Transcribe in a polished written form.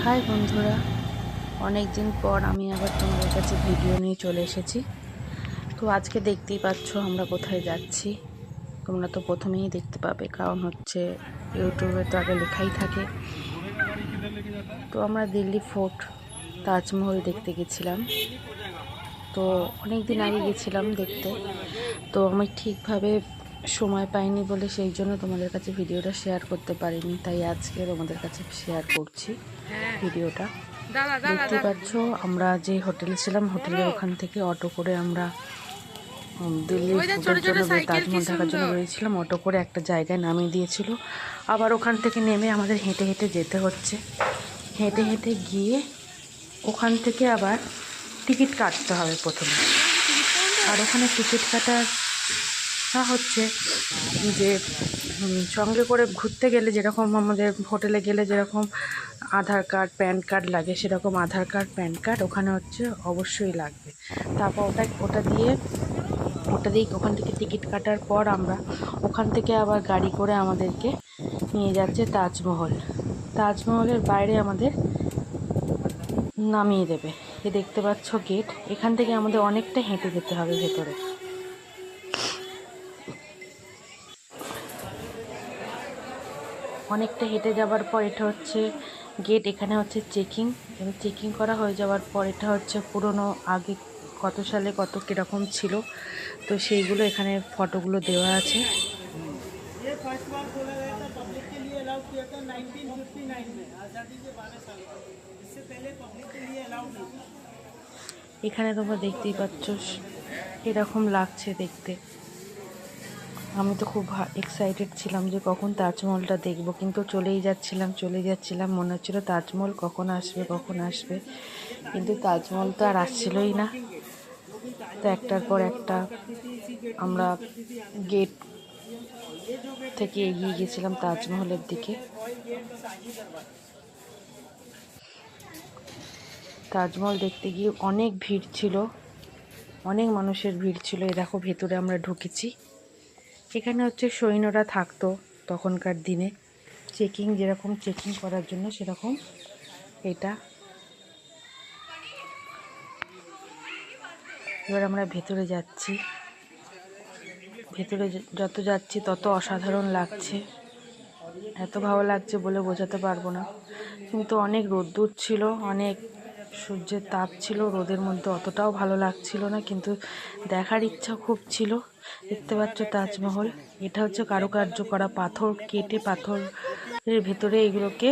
High বন্ধুরা, অনেক দিন পর আমি আবার তোমাদের কাছে ভিডিও নিয়ে চলে এসেছি। তো আজকে দেখতেই পাচ্ছ আমরা কোথায় যাচ্ছি। তোমরা তো প্রথমেই দেখতে পাবে, কারণ হচ্ছে ইউটিউবে তো আগে লেখাই থাকে। তো আমরা দিল্লি ফোর্ট, তাজমহল দেখতে গেছিলাম। তো অনেক দিন আগে গেছিলাম দেখতে, তো আমি ঠিকভাবে সময় পাইনি বলে সেই জন্য তোমাদের কাছে ভিডিওটা শেয়ার করতে পারিনি, তাই আজকে তোমাদের কাছে শেয়ার করছি ভিডিওটা। দেখতে পাচ্ছ আমরা যে হোটেলে ছিলাম, হোটেলের ওখান থেকে অটো করে আমরা দিল্লি ফোর্টের জন্য, তাজমহল দেখার জন্য বেরিয়েছিলাম। অটো করে একটা জায়গায় নামিয়ে দিয়েছিল, আবার ওখান থেকে নেমে আমাদের হেঁটে হেঁটে যেতে হচ্ছে। হেঁটে হেঁটে গিয়ে ওখান থেকে আবার টিকিট কাটতে হবে প্রথমে। আর ওখানে টিকিট কাটার হচ্ছে যে সঙ্গে করে ঘুরতে গেলে যেরকম আমাদের হোটেলে গেলে যেরকম আধার কার্ড প্যান কার্ড লাগে, সেরকম আধার কার্ড প্যান কার্ড ওখানে হচ্ছে অবশ্যই লাগবে। তারপর ওটা দিয়ে ওখান থেকে টিকিট কাটার পর আমরা ওখান থেকে আবার গাড়ি করে আমাদেরকে নিয়ে যাচ্ছে তাজমহলের বাইরে আমাদের নামিয়ে দেবে। এ দেখতে পাচ্ছ গেট, এখান থেকে আমাদের অনেকটা হেঁটে যেতে হবে ভেতরে। অনেকটা হেঁটে যাওয়ার পর এটা হচ্ছে গেট, এখানে হচ্ছে চেকিং করা হয়ে যাওয়ার পর এটা হচ্ছে পুরনো, আগে কত সালে কত কীরকম ছিল, তো সেইগুলো এখানে ফটোগুলো দেওয়া আছে। এখানে তোমরা দেখতেই পাচ্ছ এরকম লাগছে দেখতে। আমি তো খুব এক্সাইটেড ছিলাম যে কখন তাজমহলটা দেখব, কিন্তু চলে যাচ্ছিলাম, মনে হচ্ছিল তাজমহল কখন আসবে, কিন্তু তাজমহল তো আর আসছিলই না। তো একটার পর একটা আমরা গেট থেকে এগিয়ে গেছিলাম তাজমহলের দিকে। তাজমহল দেখতে গিয়ে অনেক ভিড় ছিল, অনেক মানুষের ভিড় ছিল। এ দেখো ভেতরে আমরা ঢুকেছি। এখানে হচ্ছে সৈন্যরা থাকতো তখনকার দিনে, যেরকম চেকিং করার জন্য সেরকম এটা। এবার আমরা ভেতরে যাচ্ছি, ভেতরে যত যাচ্ছি তত অসাধারণ লাগছে, এত ভালো লাগছে বলে বোঝাতে পারবো না। কিন্তু অনেক রোদ্দুর ছিল, অনেক সূর্যের তাপ ছিল, রোদের মধ্যে অতটাও ভালো লাগছিল না, কিন্তু দেখার ইচ্ছা খুব ছিল। দেখতে পাচ্ছ তাজমহল, এটা হচ্ছে কারুকার্য করা পাথর কেটে, পাথরের ভেতরে এগুলোকে